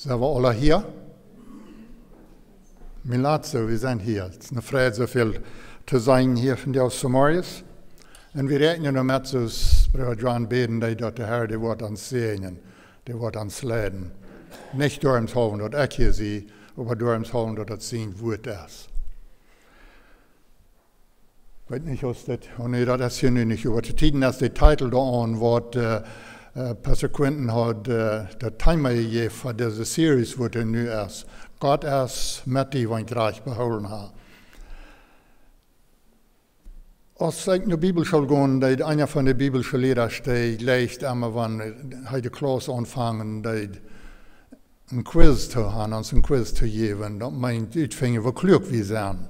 Sind wir alle hier? Milazzo, wir sind hier. Es ist eine Freude, so viel zu sein hier von dir aus Samarias. Und wir rechnen damit, so Bruder John beten, dass der Herr, der wird uns segnen, der wird uns leiden. Nicht durch uns hoffen, dass ich hier sehe, aber durch uns hoffen, dass das sein wird ist. Ich weiß nicht, was das, oh nee, das ist hier nicht, aber die Tiden ist der Titel da an, was Pastor Quentin hat der Timer gegeben für diese Series, wo er nu ist. Gott ist mit die, wenn ich reich beholen habe. Als ich in die Bibelschule gehe, einer von den biblischen Lehrern steht, leicht immer, wenn die Klasse anfangen, ein Quiz zu haben, uns ein Quiz zu geben, das meint, utfingen, wie klug wir sind.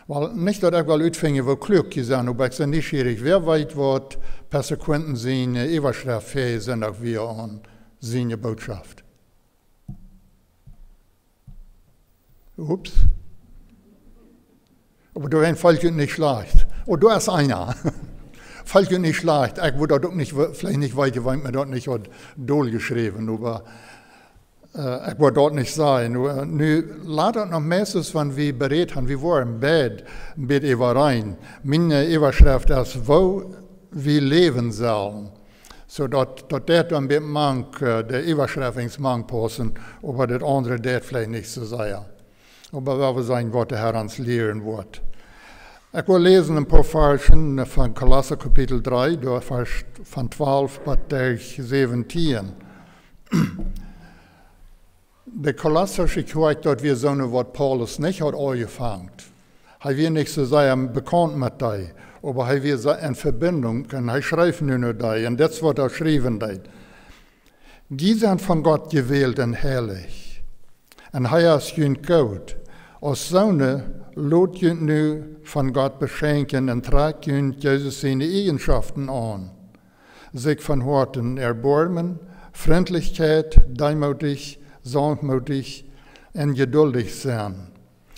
Weil nicht, dass ich utfingen, wie klug wir sind, aber ich bin neugierig, wer weiß, was Pastor Quentin seine Überschrift für sind, auch wir an seine Botschaft. Ups. Aber du fällt nicht schlecht. Oh, du hast einer. Fällt dir nicht schlecht. Ich würde das nicht, vielleicht nicht weiter, weil mir dort nicht doll geschrieben, aber ich würde dort nicht sein. Nu, laat noch meistens, wenn wir berät haben, wir waren im Bett über rein. Meine Überschrift ist, wo wir leben sollen. So dat dann mit mank, der Überschriftungsmank passen, aber das andere das vielleicht nicht so sehr. Aber wir sein, was der Herr uns lehren wird. Ich will lesen ein paar Versen von Kolosser Kapitel 3, Vers von 12 bis 17. Der Kolosser schickt dort, wir sagen, was Paulus nicht hat angefangen. Er wird nicht so sehr bekannt mit dir, aber er wird in Verbindung, und er schreibt nur dir, und das wird er schreiben dir. Die sind von Gott gewählt und herrlich, und er ist jünd gut. Als Söhne lot jünd nu von Gott beschenken und tragt jünd Jesus seine Eigenschaften an. Sich von Horten erbarmen, Freundlichkeit, demutig, sanftmütig und geduldig sein.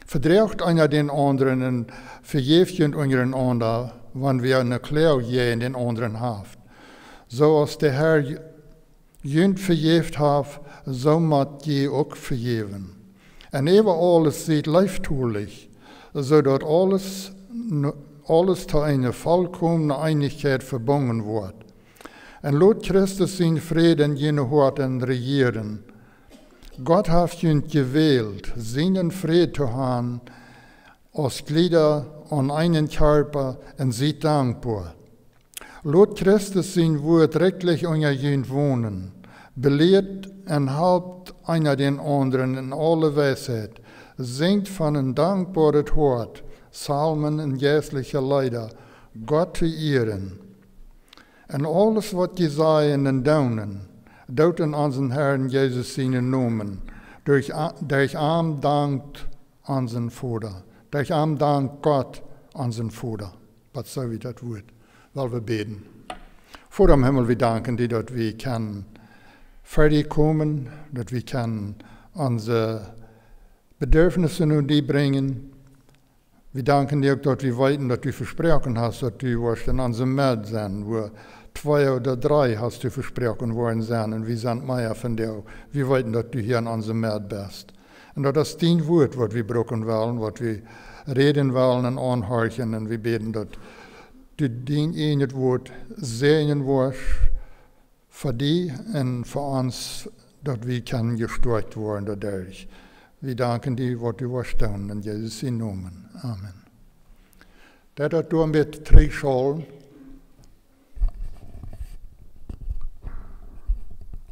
Verdrängt einer den anderen und vergeeft untereinander, wenn wir eine Klau in den anderen haben. So als der Herr jünd vergeeft hat, so muss je auch vergeben. Und über alles sieht leiftulich, sodass alles zu einer vollkommenen Einigkeit verbunden wird. Und lot Christus seinen Frieden jene Horten regieren. Gott hat ihn gewählt, seinen Frieden zu haben, als Glieder an einen Körper und sie dankbar. Lot Christus sein Wort rechtlich unter ihn wohnen, belehrt und halbt einer den anderen in alle Weisheit, singt von einem dankbaren Wort, Psalmen und geistliche Lieder, Gott zu ehren. Und alles, was die sagen und daunen, doten unseren Herrn Jesus seinen Namen, durch arm dankt unseren Vater, durch arm dankt Gott unseren Vater. Was soll wie das Wort? Weil wir beten. Vor dem Himmel, wir danken dir, dass wir können fertig kommen, dass wir können unsere Bedürfnisse nun die bringen. Wir danken dir, dass wir weiten, dass du versprochen hast, dass du wirst in unserem Meld sein, wo 2 oder 3 hast du versprochen worden sein, und wir sind mehr von dir. Wir weiten, dass du hier in unserem Meld bist. Und das ist dein Wort, was wir brauchen wollen, was wir reden wollen und anhorchen, und wir beten, dass du dein eines Wort segnen wirst, für die und für uns, dass wir können gestärkt werden dadurch. Wir danken dir, was du wirst tun, in Jesus' Namen. Amen. Das hat du mit 3 Schalen.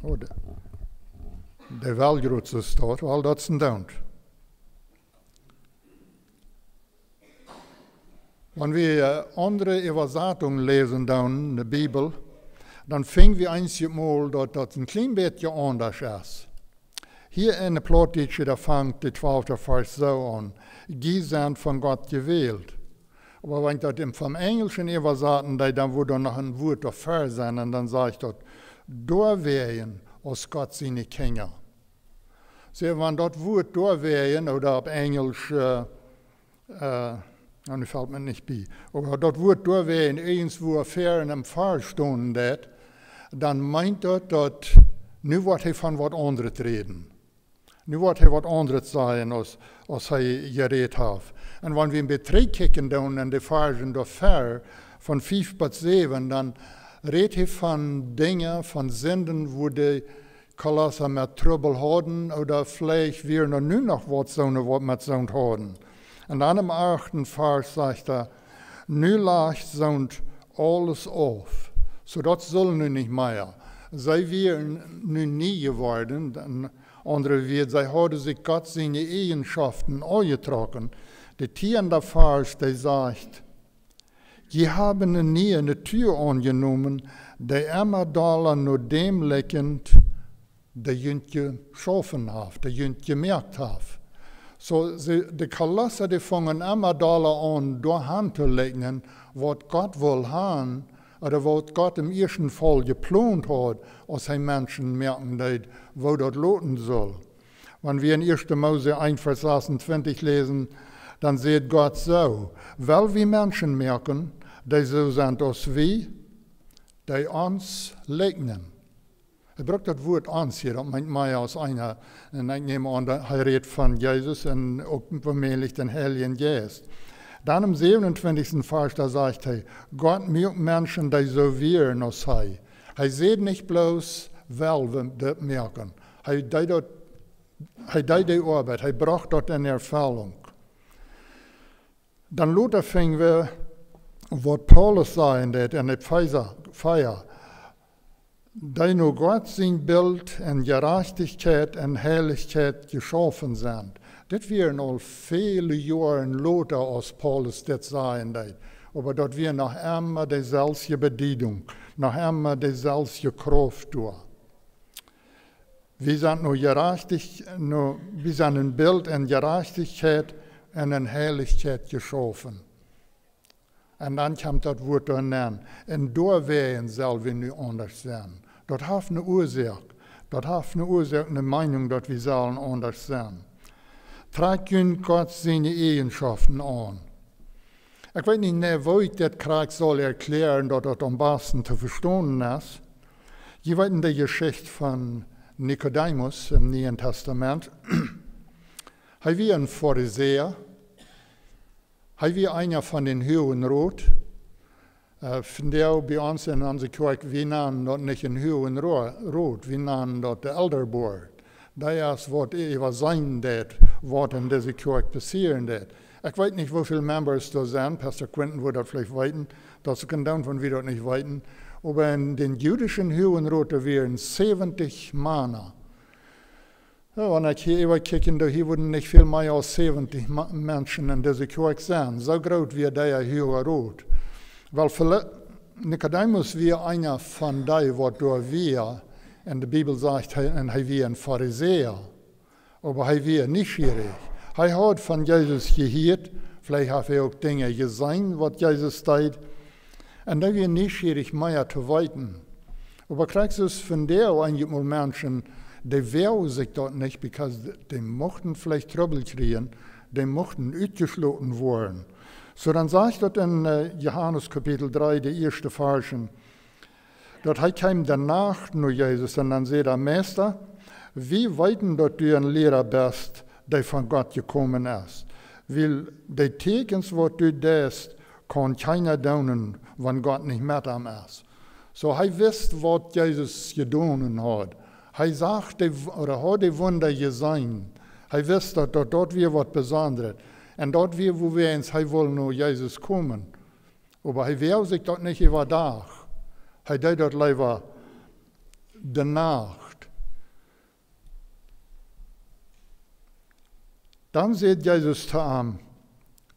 Oh, der Weltgröße staat, weil das ist ein Daunt. Wenn wir andere Übersetzungen lesen in der Bibel, dann finden wir einmal, dass das ein klein bisschen anders ist. Hier in der Plattdeutsche, da fängt der 12. Vers so an. Die sind von Gott gewählt. Aber wenn ich das vom Englischen übersetzen, dann würde noch ein Wort dafür sein, und dann sage ich dort, durchwählen aus Gott seine Kinder. So, wenn das Wort durchwählen, oder auf Englisch, nu fällt mir nicht bei, aber das Wort durchwählen, irgendwo fair in einem Fall stehen, dann meint das, dass nu wird er von was anderes reden. Nu wordt hij wat anderes zijn als hij gereed heeft. En wanneer we in Betrek kijken doen en de versen door ver, van 5 tot 7, dan redt hij van dingen, van zinden, waar de Kolosser met Trouble hadden, oder vielleicht wir noch nu noch wat met zo'n hadden. En dan im 8. Vers sagt er, nu leicht zo'n alles auf, zodat soll nu nicht mehr. Zij wir nu nie geworden, andere wird, zij hadden sich Gott seine Eigenschaften angetragen. Der 10. Vers, der sagt, die haben nie eine Tür angenommen, der immer da nur dem leckend, der jünt geschaffen hat, der jünt gemerkt hat. So, die Kolosser, die fangen immer da an, durch Hand zu legen, was Gott will haben, oder was Gott im ersten Fall geplant hat, als die Menschen merken, wo das loten soll. Wenn wir in 1. Mose 1, Vers 26 lesen, dann sieht Gott so, weil wir Menschen merken, die so sind als wir, die uns legnen. Er braucht das Wort uns hier, das meint mehr als einer. Und ich nehme an, er redet von Jesus und auch vermehrlich den Heiligen Geist. Dann im 27. Vers, da sagt er, Gott merkt Menschen, die so wären als er. Er sieht nicht bloß, weil wir das merken. Er tut die Arbeit, er braucht dort in Erfüllung. Dann Luther fing wir, was Paulus sagen wird in der Feier, die nur Gott sein Bild in Gerechtigkeit und Herrlichkeit geschaffen sind. Das wären all viele Jahre Luther, als Paulus das sagen wird. Aber dort wir noch immer dieselbe Bedienung, noch immer dieselbe Kraft durch. Wir sind nur gerechtig, wir sind ein Bild in Gerechtigkeit und in Herrlichkeit geschaffen. Und dann kommt das Wort dann. Und da werden wir nu anders sein. Das hat eine Ursache. Das hat eine Ursache, eine Meinung, dass wir sollen anders sein. Tragt Gott seine Eigenschaften an. Ich weiß nicht, wo ich das kriege, soll erklären, dass das am besten zu verstehen ist. Je weiß die Geschichte von Nikodemus im Neuen Testament. Er war ein Pharisäer. Er war einer von den Hohen Rot. Von der bei uns in unserer Kirche, wir nennen das nicht ein Hohen Rot, wir nennen das der Elderboard. Das ist, was über sein wird, was in dieser Kirche passieren wird. Ich weiß nicht, wie viele Members da sind, Pastor Quinton würde das vielleicht weiten, das kann dann von wieder nicht weiten. Aber in den jüdischen Hohen Rot wären 70 Männer. Ja, wenn ich hier überkicke, hier würden nicht viel mehr als 70 Menschen in dieser Kirche sein. So groß wie der Hohe Rot. Weil Nikodemus war einer von denen, was da war. Und die Bibel sagt, er war ein Pharisäer. Aber er war neugierig. Er hat von Jesus gehört. Vielleicht hat er auch Dinge gesehen, was Jesus tat. Und er war neugierig, mehr zu weiten. Aber kriegst du es von der einige Menschen, die wehren sich dort nicht, weil die mochten vielleicht Trouble kriegen, die mochten ausgeschlossen werden. So dann sagt dort in Johannes Kapitel 3, die erste Versen, dort kam danach nur Jesus und dann sagt der Meister, wie weiten dort du ein Lehrer bist, der von Gott gekommen ist. Weil die Tekens, was du tust, kann keiner tun, wenn Gott nicht mit ihm ist. So er wisst, was Jesus getan hat. Er sagt, oder hat die Wunder gesehen. Er wisst, dass dort wir was Besonderes. Und dort wir, wo wir ins, er will nur Jesus kommen. Aber er will sich dort nicht über Tag. Er tut dort lieber die Nacht. Dann sagt Jesus zu ihm,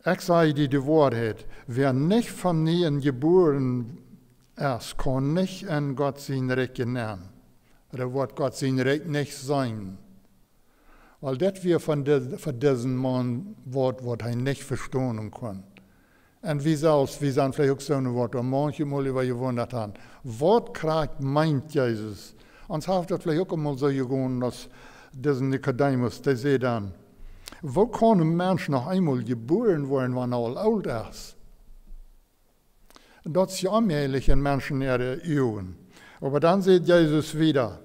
ich sage dir die Wahrheit, wer nicht von Nähen geboren ist, kann nicht in Gott sein Recht nennen. Oder wird Gott sein Recht nicht sein. Weil das wir von diesem Mann Wort, was er nicht verstehen kann. Und wir selbst, wir sind vielleicht auch so ein Wort, und manchmal über gewundert haben. Was kriegt meint Jesus? Uns hat das vielleicht auch einmal so gegangen, dass dieser Nikodemus, der sagt dann, wo kann ein Mensch noch einmal geboren werden, wenn er alt ist? Das ist ja allmählich in Menschen ihre Augen. Aber dann sagt Jesus wieder,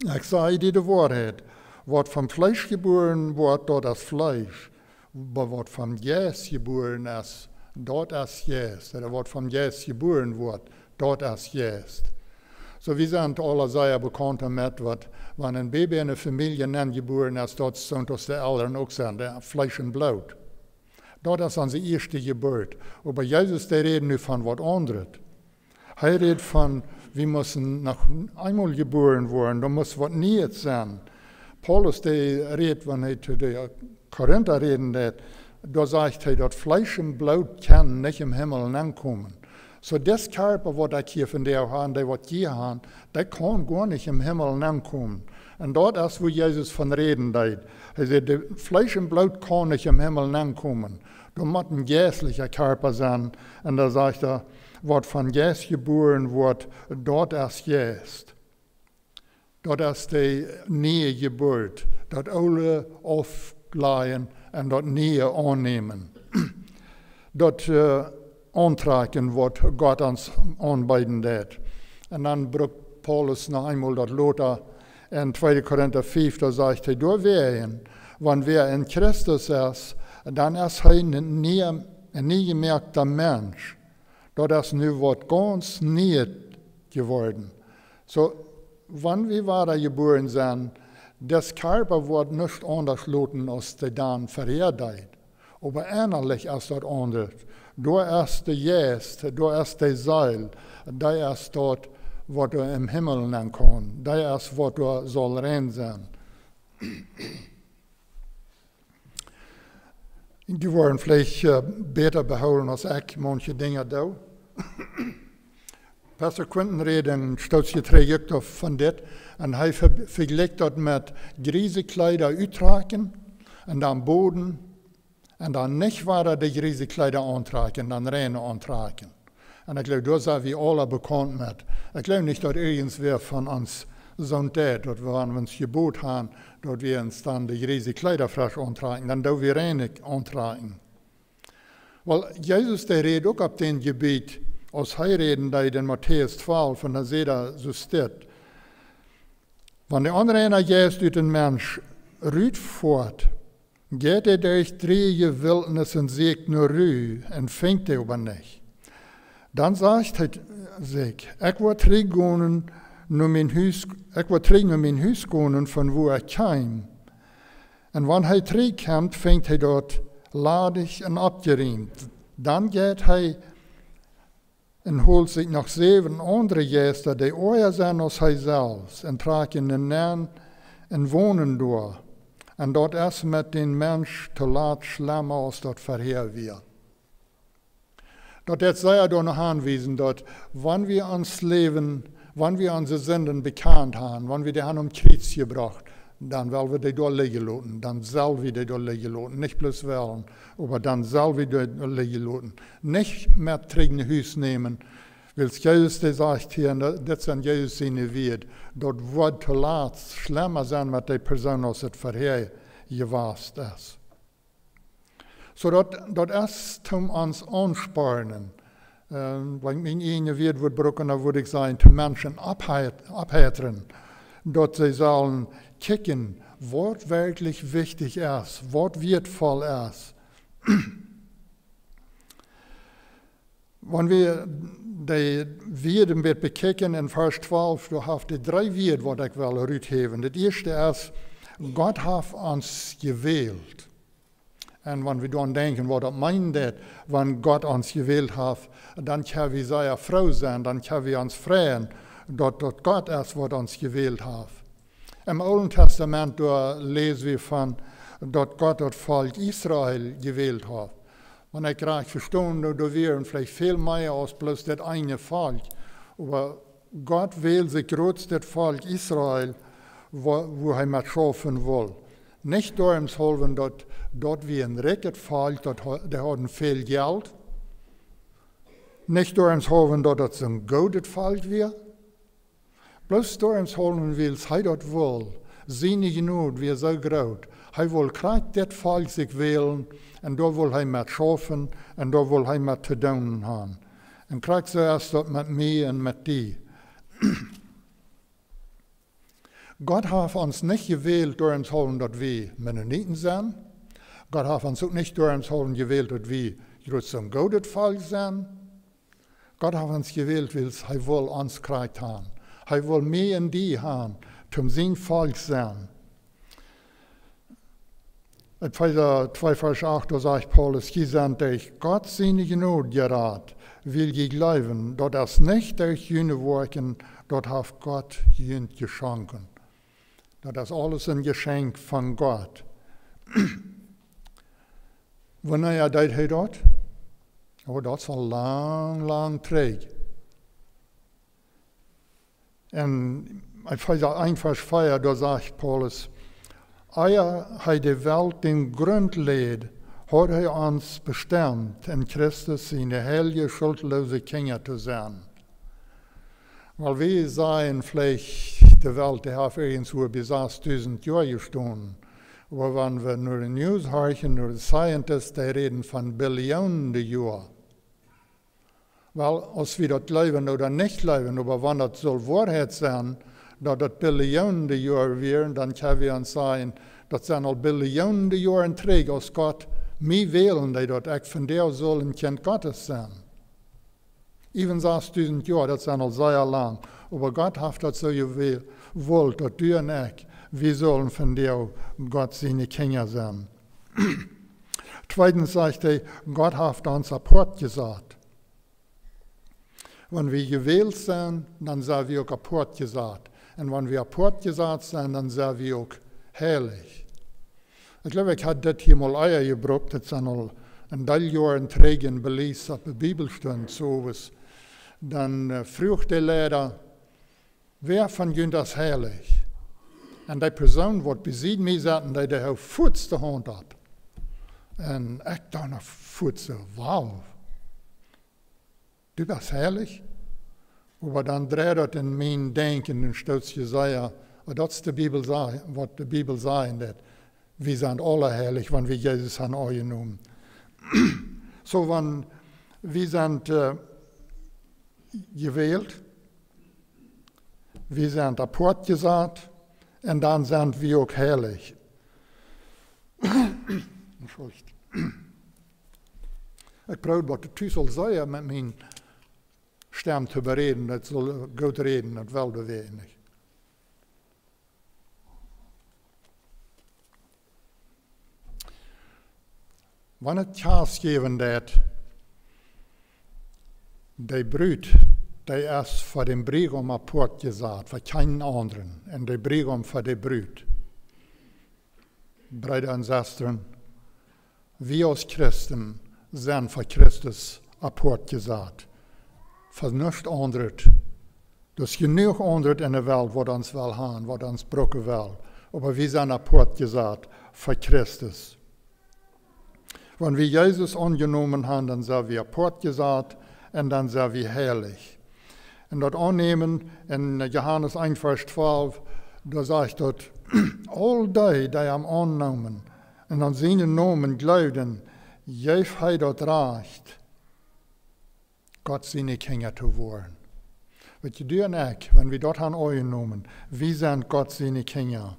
ich sage dir die Wahrheit, Wat vom Fleisch geboren wordt, dort das Fleisch. Aber wat vom Geist geboren ist, dort ist Geist. Oder wat vom Geist geboren wordt, dort ist Geist. So wir sind alle sehr bekannt damit, wenn ein Baby in einer Familie geboren ist, dort sind das die Eltern auch sind, Fleisch und Blut. Dort ist unsere erste Geburt. Aber Jesus, der redet nur von was anderes. Er redet von, wir müssen noch einmal geboren werden, da muss was Neues sein. Paulus, der redet, wenn er zu den Korinther reden, da sagt er, dass Fleisch und Blut kann nicht im Himmel ankommen. So das Körper, was ich hier von der haben, der was hier haben, der kann gar nicht im Himmel ankommen. Und dort ist, wo Jesus von reden hat. Er sagt, Fleisch und Blut kann nicht im Himmel ankommen. Da muss ein geistlicher Körper sein. Und da sagt er, was von Geist geboren wird, dort ist Geist. Dort ist die neue Geburt. Dort alle aufgleichen und dort Nähe annehmen. Dort antragen, was Gott uns anbieten hat. Und dann brucht Paulus noch einmal das Lothar in 2. Korinther 5, da sagt er, du werden, wenn wer in Christus ist, dann ist er ein nie gemerkter Mensch. Das ist nu was ganz Neues geworden. So, wenn wir weiter geboren sind, das Körper wird nicht anders lauten als die dann verheerdet. Aber innerlich ist das anders. Da ist der Geist, da ist der Seil, da ist dort, was du im Himmel nennen kannst. Da ist, was du soll rein sein. Die wollen vielleicht besser behouden als ich, manche Dinge da. Pastor Quinten redet ein stolzes Trajekt von das, und er vergleicht das mit Griesekleider uittragen und am Boden, und dann nicht weiter die Griesekleider antragen, dann reine antragen. Und ich glaube, das sind wir alle bekannt mit. Ich glaube nicht, dass irgendwer von uns so tät, dass wir, wenn wir uns Gebot haben, dass wir uns dann die Griesekleider frisch antragen, dann dürfen wir reine antragen. Weil Jesus, der redet auch auf dem Gebiet, als er reden, da in Matthäus 12, von der Seher so steht. Wenn der andere Geist durch den Mensch rüht fort, geht er durch 3 Wildnis und sagt nur Rüh und fängt er aber nicht. Dann sagt er sich, ich will zurückgehen, nur mein Haus gehen, von wo er kam. Und wenn er zurückkommt, fängt er dort ladig und abgeräumt. Dann geht er und holt sich noch 7 andere Gäste, die euer sind als er selbst, und tragen den Namen und wohnen dort. Und dort ist mit den Menschen zu laut schlimmer, als dort verheer wird. Dort jetzt sei er doch noch anwiesen, dort, wenn wir uns leben, wenn wir unsere Sünden bekannt haben, wenn wir die haben Kreuz gebracht, dann wollen wir die dort liegen lassen. Dann sollen wir die dort liegen lassen. Nicht bloß wollen, aber dann sollen wir die dort liegen lassen. Nicht mehr trägen Hüs nehmen, weil Jesus der sagt hier, das sind Jesus seine Wert, dort wird zu laat schlimmer sein mit der Person, als es vorher gewesen ist. So dort ist um uns anspornen. Wenn mein eine Wert wird gebrochen, dann würde ich sagen, zu Menschen abhärten, dort sie sollen kicken, was wirklich wichtig ist, was wertvoll ist. Wenn wir die Werte mit bekicken in Vers 12, du hast die 3 Werte, die ich will rausheben. Das erste ist, Gott hat uns gewählt. Und wenn wir dann denken, was das meint, wenn Gott uns gewählt hat, dann können wir sehr froh sein, dann können wir uns freuen, dass Gott ist, was uns gewählt hat. Im Alten Testament lesen wir von, dass Gott das Volk Israel gewählt hat. Und ich kann verstehen, da wären vielleicht viel mehr als bloß das eine Volk. Aber Gott wählt sich trotzdem das Volk Israel, wo er mit schaffen will. Nicht darum sollen, dass dort wie ein reiches Volk, die haben viel Geld. Nicht darum sollen, dass es ein gutes Volk wird. Bloß darum sollen wir, dass er dort will. Seine Genut wird so groß. Er will gerade das Volk sich wählen, und da will er mit schaffen, und da will er mit zu tun haben. Und gerade so ist das mit mir und mit dir. Gott hat uns nicht gewählt, door uns holen, dass wir Mennoniten sind. Gott hat uns auch nicht door uns holen gewählt, dass wir zum gutes Volk sind. Gott hat uns gewählt, weil er will uns gekriegt haben. Er will mehr in die haben, zum sein Volk sein. In Epheser 2, Vers 8, da sagt Paulus, je sind durch Gott seine Gnade gerat, will je glauben, dort es nicht durch jene Worken, dort hat Gott jene geschenken. Das ist alles ein Geschenk von Gott. Wann er das dort? Oh, das ist lang träg. Und Epheser 1, Vers 4, da sagt Paulus, Eier hat die Welt den Grund legt, hat er uns bestimmt, in Christus seine heilige, schuldlose Kinder zu sein. Weil wir sagen, vielleicht die Welt, die hat irgendwo bis 8000 Jahre gestanden. Aber wenn wir nur die News hören, nur die Scientists, die reden von Billionen Jahren. Weil, als wir das glauben oder nicht glauben, aber wenn das soll Wahrheit sein, dass das Billionen Jahre wären, dann können wir uns sagen, das sind al Billionen Jahre träg, als Gott mich wählen, die dort ich von der soll ein Kind Gottes sein. Even 6000 Jahre, das sind al sehr lang. Aber Gott hat das so gewollt, dass du und ich, wir sollen von der Gott seine Kinder sein. Zweitens sagt er, Gott hat uns Apport gesagt. Wenn wir gewählt sind, dann sind wir auch Apport gesagt. Und wenn wir Apport gesagt sind, dann sind wir auch heilig. Ich glaube, ich hatte das hier mal Eier gebracht, das sind al ein Teil Jahren trägen Belies auf der Bibelstunde, so was. Dann fragt der Lehrer, wer von euch ist heilig? Und die Person, die besieht mich, sagt, die der Fuß der Hand hat. Und ich dachte noch, Fuß, wow, du bist heilig? Aber dann dreht das in mein Denken und stellt Jesaja, das ist die Bibel, was die Bibel sagt, wir sind alle heilig, wenn wir Jesus haben angenommen. So, wenn wir sind gewählt, wir sind Apport gesagt, und dann sind wir auch heilig. Entschuldigt. Ich brauche, was du soll sagen, mit meinem Stamm zu bereden, das soll gut reden, das will du nicht. Wenn es Chance geben wird, die Brut, die ist für den Bräutigam Apport gesagt, für keinen anderen, und der Bräutigam für die Brut. Brüder und Schwestern, wir als Christen sind für Christus Apport gesagt. Für nichts anderes. Das ist genug anderes in der Welt, was uns will haben, was uns brauchen will. Aber wir sind Apport gesagt für Christus. Wenn wir Jesus angenommen haben, dann sind wir Apport gesagt und dann sind wir heilig. Und das annehmen in Johannes 1, Vers 12, da sagt dort, all die haben angenommen und an seinen Namen glauben, jef hat das Recht, Gott seine Kinder zu werden. Wat je du und ich, wenn wir dort haben angenommen, wir sind Gott seine Kinder.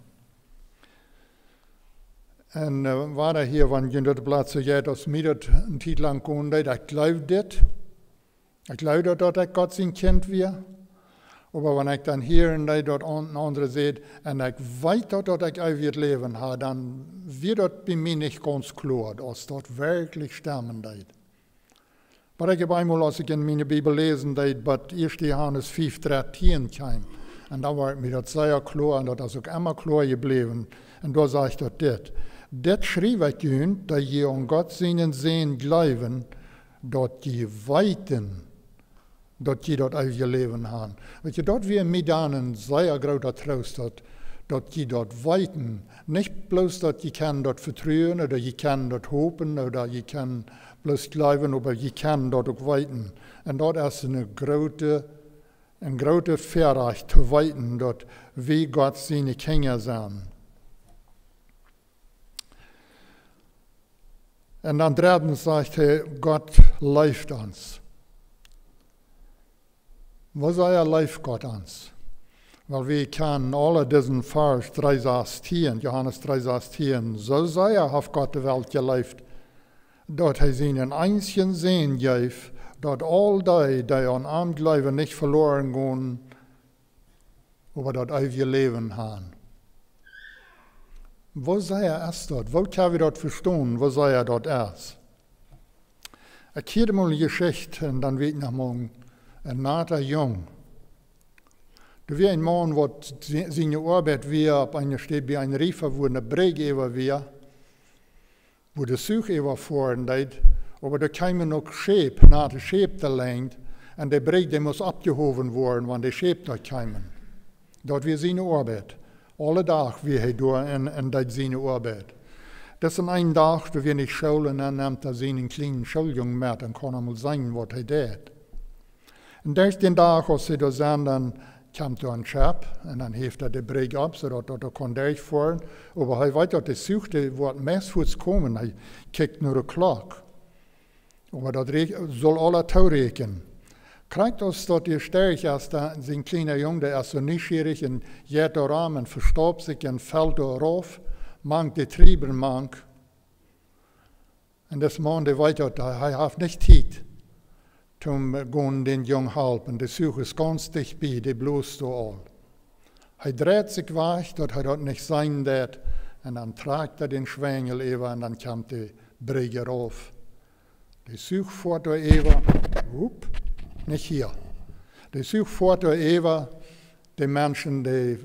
Und war da hier, wenn je dat Platz so geht, dass mir das ein Titel lang kommt, ich glaube das. Ich glaube, dass ich Gott sein Kind wäre. Aber wenn ich dann hier und da dort andere sehe, und ich weiß, dass ich ein Leben habe, dann wird das bei mir nicht ganz klar, dass dort wirklich stammen wird. Aber ich habe einmal, als ich in meine Bibel lesen, dass 1. Johannes 5,13 kam. Und da war mir das sehr klar, und das ist auch immer klar geblieben. Und da sagt er das. Das schrieb ich ihnen, dass ihr an Gott seinen Sehen glauben, dass die weiten, dass die dort ewige Leben haben. Weil je dort wir mit einen sehr großer Trost hat, dass die dort weiten. Nicht bloß, dass die können dort vertrauen oder die können dort hoffen oder die können bloß glauben, aber die können dort auch weiten. Und dort ist ein großer Verrecht zu weiten, dort wie Gott seine Kinder sind. Und dann drittens sagt er, Gott läuft uns. Was sei er läuft Gott uns? Weil wir kennen alle diesen Vers 3,16, Johannes 3,16, so sehr hat Gott die Welt geliebt, dass er seinen einzigen Sohn gab, dass all die an ihm glauben, nicht verloren gehen, aber das ewige Leben haben. Wo sei er erst dort? Wo können wir das verstehen? Wo sei er dort erst? Ich höre mal eine Geschichte und dann wird noch mal ein naher Jung. Da war ein Mann, der seine Arbeit war, auf einer Stelle bei einem Riefer, wo eine Brücke war, wo der Such fahren deit, aber da kamen noch Schäb, nach der Schäb da längt, und der Brücke muss abgehoben werden, wenn die Schäb da kamen. Dort war seine Arbeit. Alle Tag wie er da und das seine Arbeit. Das ist ein Tag, da wir nicht schulen, dann nimmt er seinen kleinen Schuljungen mit und kann einmal sagen, was er tut. Und durch den Tag, als sie da sind, dann kommt da ein Schab und dann hebt er die Brücke ab, so dass er kann durchfahren. Aber er weiß, dass er sucht, wo meistens kommen, er kijkt nur die Glock. Aber das soll alle toerekenen. Krijgt ons dat die sterk als zijn kleine jongen, der ist so nieuwsgierig en geht da ram en verstaubt sich en fällt da rauf, mangt die Trieben mank. Und das Mann, der weiß, er hat nicht Zeit, um den Jungen helfen. Die Suche ist ganz dicht bei, die bloß da all. Er dreht sich weg, dass er das nicht sein wird, und dann trägt er den Schwengel über und dann kommt die Brücke rauf. Die Suche fährt da über, nicht hier. Die sucht fort über die Menschen, die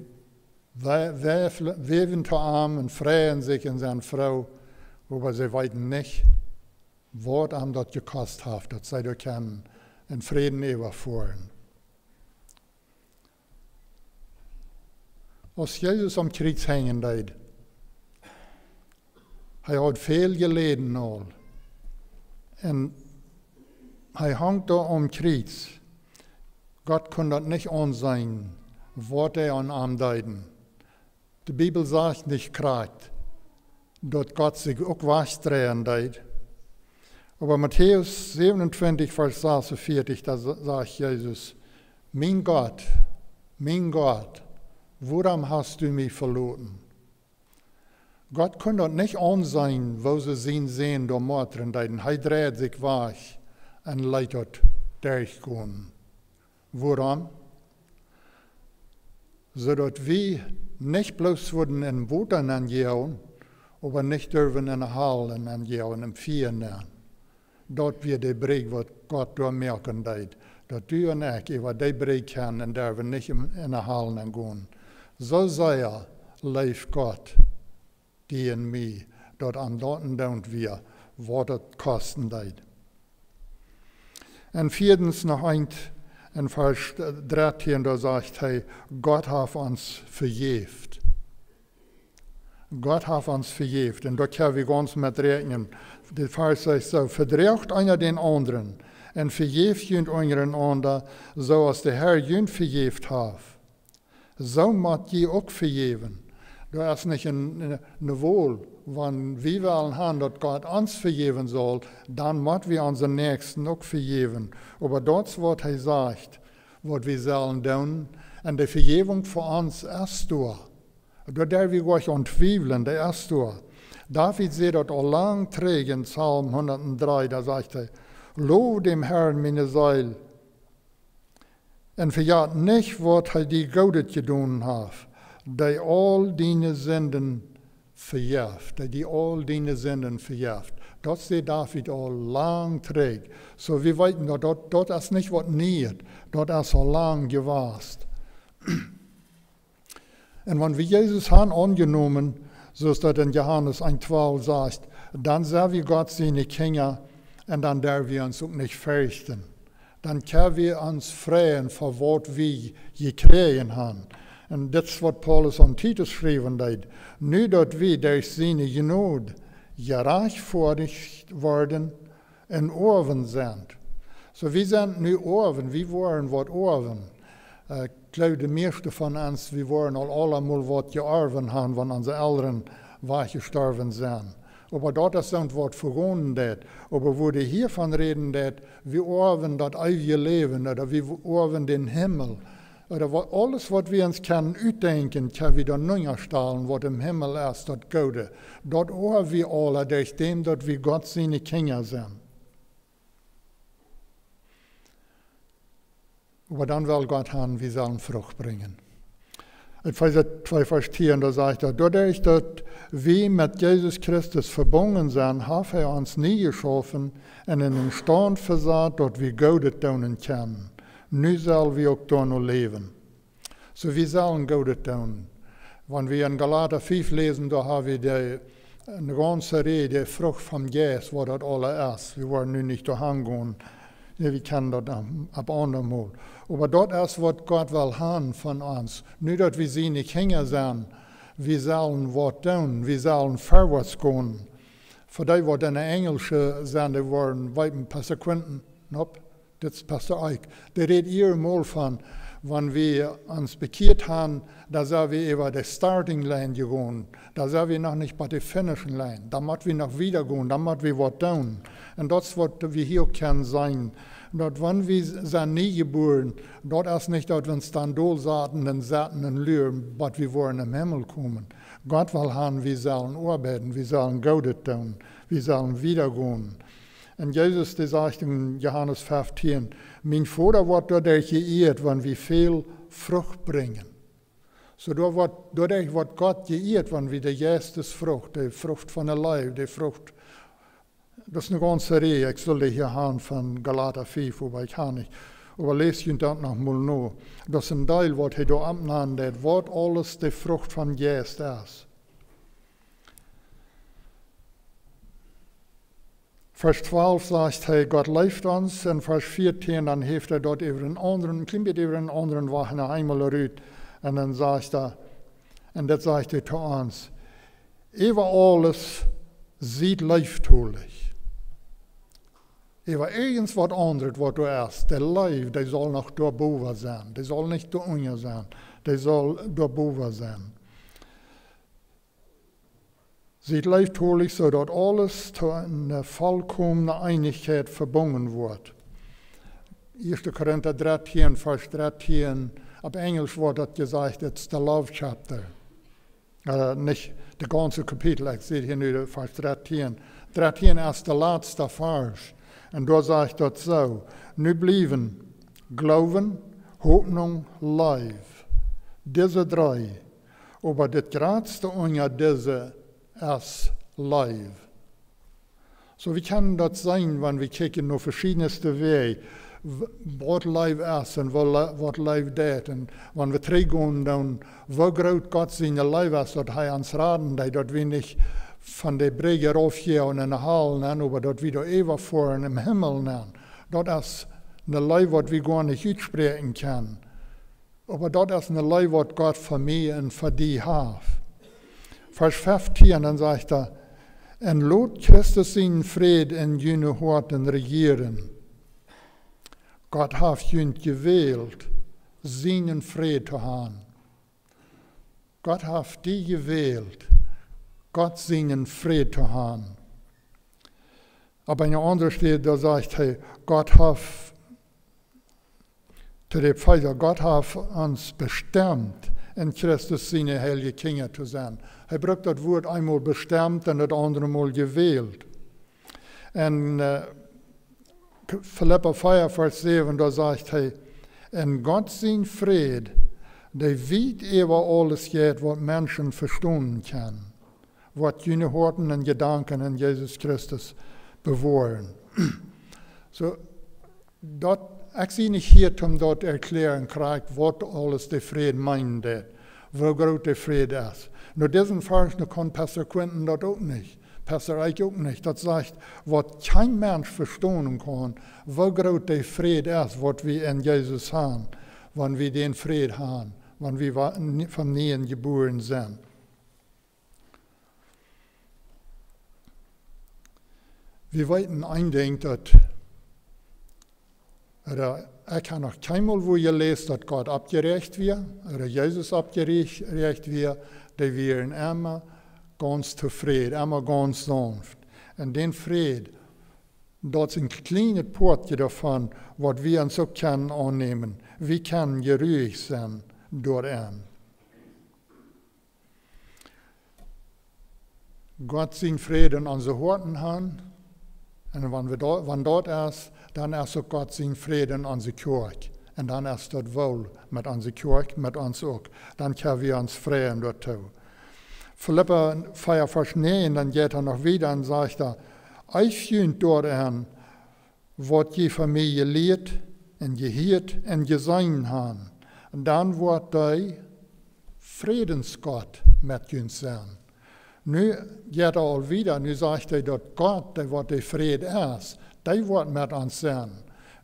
weven zu arm und freuen sich in seine Frau, aber sie weiten nicht, was ihm das gekostet hat, dass sie da können in Frieden überfahren. Als Jesus am Kreuz hängen deed, er hat viel geleden all. Und er hängt da am Kreuz. Gott kann das nicht ansehen, was er an ihm deiden. Die Bibel sagt nicht gerade, dass Gott sich auch wegdrehen deid. Aber Matthäus 27, Vers 46, da sagt Jesus, mein Gott, warum hast du mich verloren? Gott kann das nicht ansehen, wo sie sehen, da Mordren deiden. Er dreht sich weg und leitet durchgehen. Warum? So dass wir nicht bloß wurden in Booten angehen, aber nicht dürfen in den Hallen angehen, im Vieren. Dort wir die Brücke, was Gott da merken deed. Dass du und ich über die Brücke kennen und dürfen nicht in den Hallen gehen. So sehr lebt Gott, die in mir, dort an dorten don't wir, was das kosten deed. Und viertens noch in Vers 13, da sagt er, Gott hat uns vergeben. Gott hat uns vergeben. Und da können wir ganz mit rechnen. Der Vers sagt so, verdreht einer den anderen und vergebt jünd einander, so als der Herr jünd vergeben hat. So macht je auch vergeben. Da ist nicht eine Wohl, wenn wir wollen haben, dass Gott uns vergeben soll, dann müssen wir unseren Nächsten auch vergeben. Aber das, was er sagt, was wir sollen tun, und die Vergebung für uns ist da. Da darf ich euch anzweifeln, der ist da. David sagt das auch lang träge in Psalm 103, da sagt er, Lob dem Herrn meine Seele, und verjagt nicht, was er dir Gutes getan hat, die all deine Sünden verjährt, die all deine Sünden verjährt. Das steht David all lang trägt. So wir wissen, dort ist nicht was näht, dort ist so lang gewast. Und wenn wir Jesus haben angenommen, so ist das in Johannes 1,12 sagt, dann sehen wir Gott seine Kinder und dann dürfen wir uns auch nicht fürchten. Dann können wir uns freuen, für was wir gekriegt haben. Und das ist, was Paulus an Titus schreiben hat. Nu dat wir durch seine Gnade gerechtfertigt worden in Orven sind. So wir sind nu Orven, wir waren was Orven. Ich glaube, die meisten von uns, wir waren allemal was georven haben, wenn unsere Eltern weggestorben sind. Aber dort ist ein Wort vergonnen, aber wo die hiervon reden, wir orven das ewige Leben, oder wir orven den Himmel. Oder alles, was wir uns können uitdenken, kan wir dan neerstellen, wat im Himmel ist, dat Gode. Dat oor wir alle, durch dem, dat wir Gott seine Kinder sind. Aber dann will Gott haben, wir sollen Frucht bringen. Epheser 2, Vers 10, da sagt er, dadurch, dass wir mit Jesus Christus verbunden sind, hat er uns nie geschaffen und in den Stand versatt, dass wir Gott tun können. Nu sollen wir auch da noch leben. So wir sollen Gott tun. Wenn wir in Galater 5 lesen, da haben wir eine ganze Rede, Frucht vom Geist, was das alles ist. Wir wollen nun nicht da hingehen. Ja, wir kennen das ab andermal. Aber das ist, was Gott will haben von uns. Nicht, dass wir sie nicht hängen sind. Wir sollen was tun. Wir sollen vorwärts gehen. Für die, die in der Englischen sind, die waren weiten Pastor Quinton. Nope, das ist Pastor Eich. Der redet ihr mal von, wenn wir uns bekehrt haben, da sind wir über die Starting Line gegangen. Da sind wir noch nicht bei der Finishing Line. Da müssen wir noch wieder gehen, da müssen wir was tun. Und das ist, was wir hier können sein. Dass wenn wir sind nie geboren, das ist nicht, dass wir uns dann durchsaten und saten und lüren, was wir wollen im Himmel kommen. Gott will haben, wir sollen arbeiten, wir sollen Gott tun, wir sollen wiedergehen. Und Jesus, der sagt in Johannes 15, mein Vater wird dadurch geehrt, wenn wir viel Frucht bringen. So dadurch wird Gott geehrt, wenn wir die erste Frucht, die Frucht von der Leib, die Frucht. Das ist eine ganze Reihe, ich soll hier haben von Galater 5, aber ich kann nicht. Aber lest ihr das noch mal noch. Das ist ein Teil, was hier da abnimmt, was alles die Frucht von Geist ist. Vers 12 sagt er, Gott leift uns. In Vers 14, dann heeft er dort über einen anderen, ein klein bisschen über einen anderen Woche noch einmal rüht. Und dann sagt er, und das sagt er zu uns, über alles sieht leiftulich. Über irgendwas was anderes, was du hast, der Leib, der soll noch da boven sein. Der soll nicht da unten sein. Der soll da boven sein. Sieht leiftulich, so dass alles zu einer vollkommenen Einigkeit verbunden wird. 1. Korinther 13, Vers 13, auf Englisch wird das gesagt, it's the love chapter. Nicht das ganze Kapitel, ich sehe hier nur Vers 13. 13 ist der letzte Vers. Und da sagt das so, nu blieben Glauben, Hoffnung, Leib. Diese drei. Aber das Größte unter diese ist Leib. So wie kann das sein, wenn wir kicken auf verschiedenste Wege, was Leib ist und was Leib tut. Und wenn wir zurückgehen, dann, wo groß Gott seine Leib ist, dass er uns raten, dass wir nicht von der Brücke raufgehen und in der Halle nehmen, aber dort wieder überfahren im Himmel nehmen. Das ist eine Leib, was wir gar nicht aussprechen können. Aber das ist eine Leib, was Gott für mich und für dich hat. Vers 15, dann sagt er, und lot Christus seinen Fried in jene Horten regieren. Gott hat ihn gewählt, seinen Fried zu haben. Gott hat die gewählt, Gott seinen Fried zu haben. Aber in einer anderen Stelle, da sagt er, Gott hat, zu dem Pfeiler, Gott hat uns bestimmt, in Christus seine heilige Kinder zu sein. Er braucht das Wort einmal bestimmt und das andere Mal gewählt. Und Philipper 4, Vers 7, da sagt er, in Gott sein Fried, der weit über alles geht, was Menschen verstehen können. Was jene Horten und Gedanken in Jesus Christus bewahren. So, ich sehe nicht hier, um dort erklären, was alles der Fried meint, wo groß der Fried ist. Nur diesen Vers kann Pastor Quinton dort auch nicht. Pastor Eich auch nicht. Das sagt, was kein Mensch verstehen kann, wo groß der Fried ist, was wir in Jesus haben, wenn wir den Fried haben, wenn wir von Nähen geboren sind. Wir wollten eindenken, dass ich kann noch keinmal, wo ihr lest, dass Gott abgerecht wird, oder Jesus abgerecht wird, die wären immer ganz zufrieden, immer ganz sanft. Und den Fried, Dat is een kleine poortje daarvan, wat we ons ook kunnen aannemen. We kunnen geruig zijn doorin. God zijn vrede in onze harten hebben. En wanneer dat is, dan is ook God zijn vrede in onze kerk. En dan is dat wel met onze kerk, met ons ook. Dan kunnen we ons vrijen daartoe. Philippa 4, vers 9, dan gaat nog wieder en zegt er, ich vind doorin, wat je van mij geleerd en gehoord en gezien hebben. En dan wordt hij vredesgod met je zijn. Nu gaat hij alweer, nu zegt hij dat God, wat de vrede is, die wordt met ons zijn.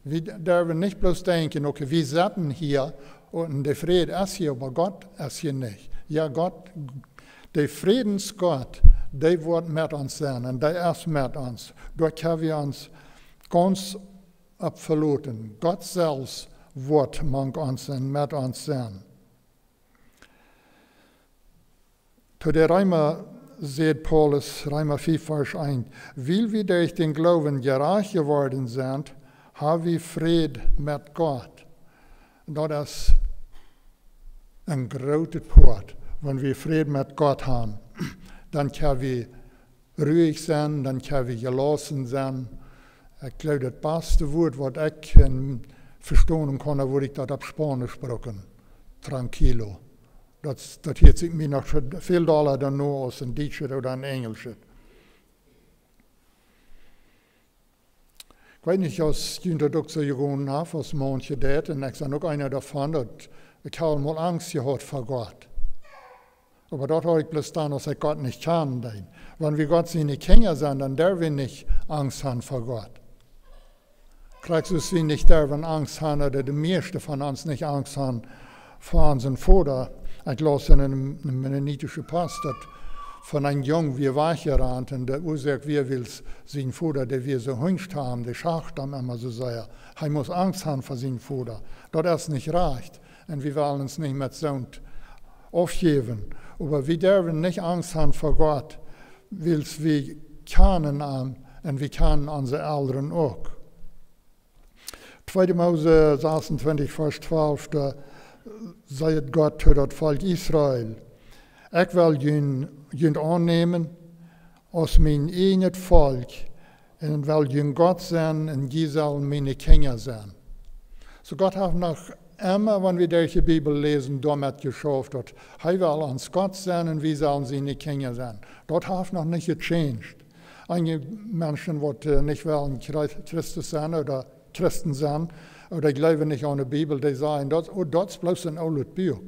We durven niet bloos denken, okay, we zitten hier und de vrede is hier, maar God is hier niet. Ja, God, de vredesgod, die wordt met ons zijn en die is met ons. Daar kunnen we ons ganz opverlaten. God zelfs wordt met ons en met ons zijn. Zu der Römer sagt Paulus, Römer 4, Vers 1, weil wir durch den Glauben gerecht geworden sind, haben wir Friede mit Gott. Dat is een grote poort. Wenn wir Frieden mit Gott haben, dann können wir ruhig sein, dann können wir gelassen sein. Ich glaube, das beste Wort, was ich verstehen kann, würde ich das auf Spanisch sprechen. Tranquilo. Das hört sich mir noch viel doller dann nur aus in Deutsch oder in Englisch. Ich weiß nicht, als Introduction gegangen habe, als manche das, und ich bin auch einer davon, dass ich habe mal Angst gehabt vor Gott. Aber dort habe ich bloß dann, dass ich Gott nicht kann. Wenn wir Gott seine Kinder sind, dann dürfen wir nicht Angst haben vor Gott. Kriegst du es wie nicht dürfen Angst haben, oder die meisten von uns nicht Angst haben vor unseren Vater. Ich las in einem mennonitischen Pass, dass von einem Jungen wie weggerannt und der Ursache, wie will sein Vater, der wir so hünscht haben, der Schacht haben immer so sehr. Er muss Angst haben vor seinem Vater. Das ist nicht recht. Und wir wollen uns nicht mit Sohn aufgeben. Aber wir dürfen nicht Angst haben vor Gott, weil wir kennen und wir kennen unsere Eltern auch. 2. Mose 26, Vers 12, da sagt Gott zu das Volk Israel, ich will jün annehmen als mein eigenes Volk und will jün Gott sein und die sollen meine Kinder sein. So Gott hat noch immer, wenn wir durch die Bibel lesen, damit geschafft, dass er will uns Gott sein und wir sollen seine Kinder sein. Das hat noch nicht gechanged. Einige Menschen, die nicht wollen Christus sein oder Christen sein, oder glauben nicht an die Bibel, die sagen, das ist bloß ein altes Buch.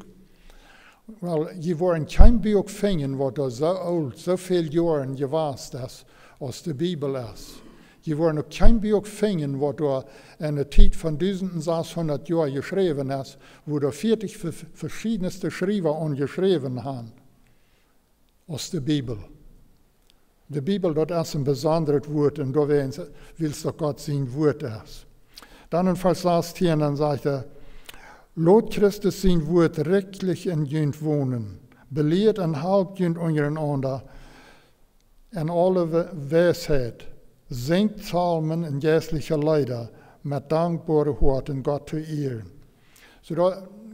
Weil je wollen kein Buch finden, was so alt, so viele Jahre gewesen ist, als die Bibel ist. Je wollen auch kein Buch finden, was da in der Zeit von 1600 Jahren geschrieben ist, wo da 40 verschiedenste Schreiber angeschrieben haben, als die Bibel. Die Bibel, das ist ein besonderes Wort, und da willst du Gott sein Wort ist. Dann in Vers 16, dann sagt er, Lot Christus sein Wort rechtlich in jünd wohnen, belehrt und halbt jünd untereinander in alle Weisheit, singt Psalmen und geistliche Lieder mit dankbaren Worten Gott zu ehren. So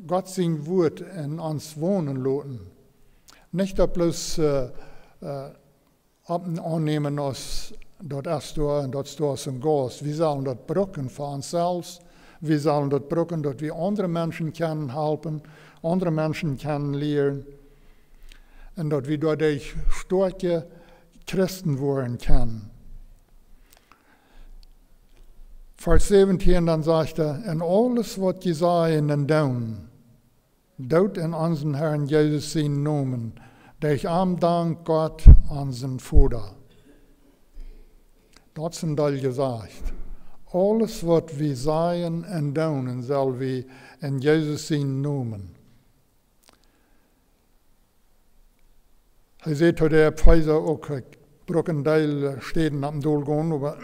Gott sein Wort in uns wohnen lassen. Nicht bloß annehmen als das ist da und das ist ein Gas. Wir sollen das brücken für uns selbst. Wir sollen das brücken, dass wir andere Menschen können helfen, andere Menschen können lehren. Und dass wir dadurch starke Christen werden können. Vers 17 dann sagt er, in alles, was je sagen und tun, tut in unseren Herrn Jesus seinen Namen, durch am Dank Gott unseren Vater. Dat is een deel gezegd. Alles wat we zeggen en doen, zullen we in Jezus zijn noemen. Hij zei tot de Pfizer ook, ik brug een deel steden op dem doel gaan, maar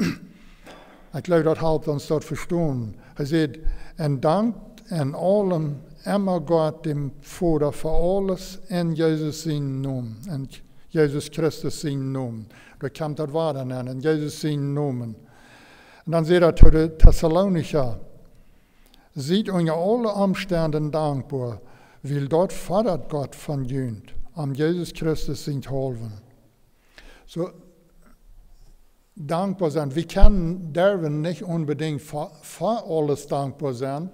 ik geloof dat helpt ons dat verstaan. Hij zei, en dankt in allem immer Gott dem Vater voor alles in Jezus zijn noemen. En Jesus Christus zijn noemen. Da kommt das Wort an, in Jesus seinen Namen. Und dann sagt er zu den Thessalonicher, seid unter alle Umständen dankbar, weil dort fordert Gott von jünd, am Jesus Christus sind helfen. So, dankbar sein. Wir können dürfen nicht unbedingt für alles dankbar sein.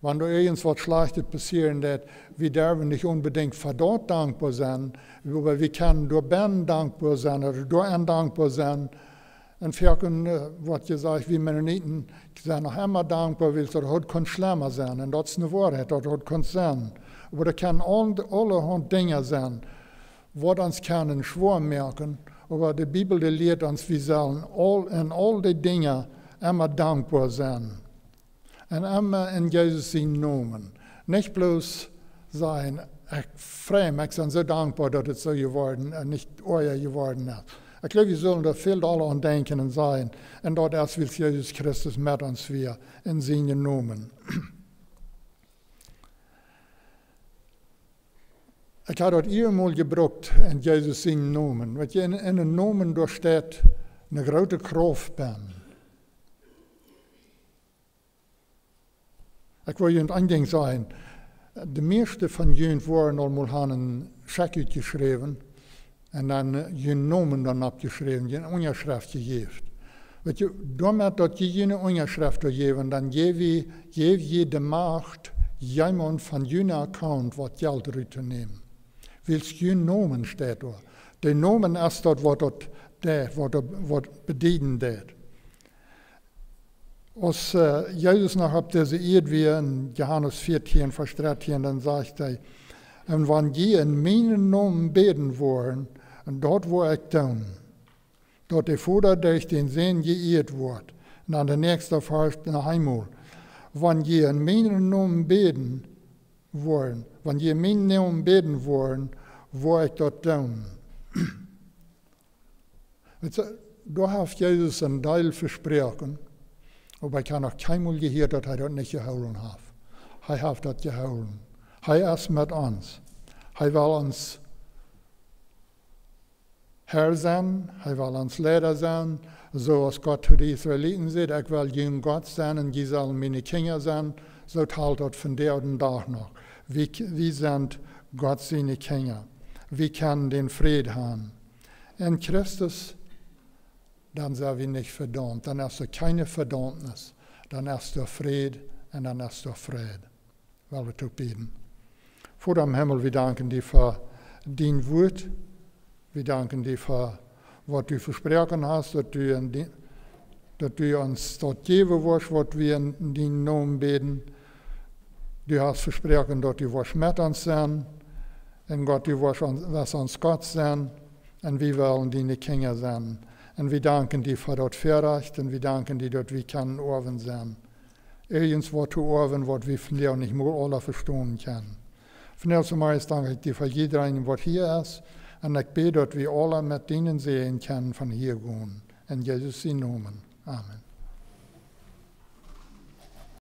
Wenn du irgendwas Schlechtes passieren wird, wir dürfen nicht unbedingt für dort dankbar sein, aber wir können durch Ben dankbar sein oder durch einen dankbar sein. Und vielken wird gesagt, wir Mennoniten sind noch immer dankbar, weil das kann schlimmer sein. Und das ist eine Wahrheit, das kann sein. Aber das können allerhand Dinge sein, die uns können schwer merken. Aber die Bibel die lehrt uns, wir sollen in all die Dinge immer dankbar sein. Und immer in Jesus sein Namen. Nicht bloß sein, ich bin so dankbar, dass es so geworden ist, nicht euer geworden ist. Ich glaube, wir sollen da viel alle an denken und sein. Und dort erst will Jesus Christus mit uns wir in seinen Namen. Ich habe das einmal gebraucht in Jesus seinen Namen. Weil in den Namen da steht eine große Kraft bin. Ich will Ihnen ein Ding sagen. Die meisten von Ihnen waren einmal einen Scheck geschrieben und dann ihren Namen dann abgeschrieben, eine Unterschrift gegeben. Weil damit, dass Sie eine Unterschrift geben, dann gebe jede Macht jemand von Ihrem Account was Geld rüberzunehmen. Weil es Ihren Namen steht da. Der Namen ist das, was bedienen das. Als Jesus noch auf diese Erde war, in Johannes 14, Vers 13, dann sagt er, und wenn je in meinen Namen beten wollen, und dort wo ich tun, dort der Vater durch den Sohn geehrt wird. Und dann der nächste Vers nach einmal. Wenn je in meinen Namen beten wollen, wenn je in meinen Namen beten wollen, wo ich dort tun. Da hat Jesus ein Teil versprochen, aber ich habe noch keinmal gehört, dass er das nicht gehalten hat. Er hat das gehalten. Er ist mit uns. Er will uns Herr sein, er will uns Lehrer sein, so als Gott zu den Israeliten sagt, ich will jung Gott sein und die sollen meine Kinder sein, so teilt das von der und Tag noch. Wir sind Gott seine Kinder. Wir können den Frieden haben. In Christus, dann sind wir nicht verdammt, dann hast du keine Verdammnis, dann hast du Frieden und dann hast du Frieden. Weil wir beten. Vater im Himmel, wir danken dir für dein Wort. Wir danken dir für, was du versprochen hast, dass du uns dort geben wirst, was wir in deinem Namen beten. Du hast versprochen, dass du wirst mit uns sein. Und Gott, du wirst uns Gott sein. Und wir wollen deine Kinder sein. Und wir danken dir für das Vorrecht. Und wir danken dir, dass wir können Ohren sein. Irgendwas zu Ohren, was wir von dir nicht mehr alle verstehen können. Von der Seite danke ich dir für jeden, der hier ist. Und ich bete, dass wir alle mit denen sehen können von hier gehen. In Jesus' Namen. Amen.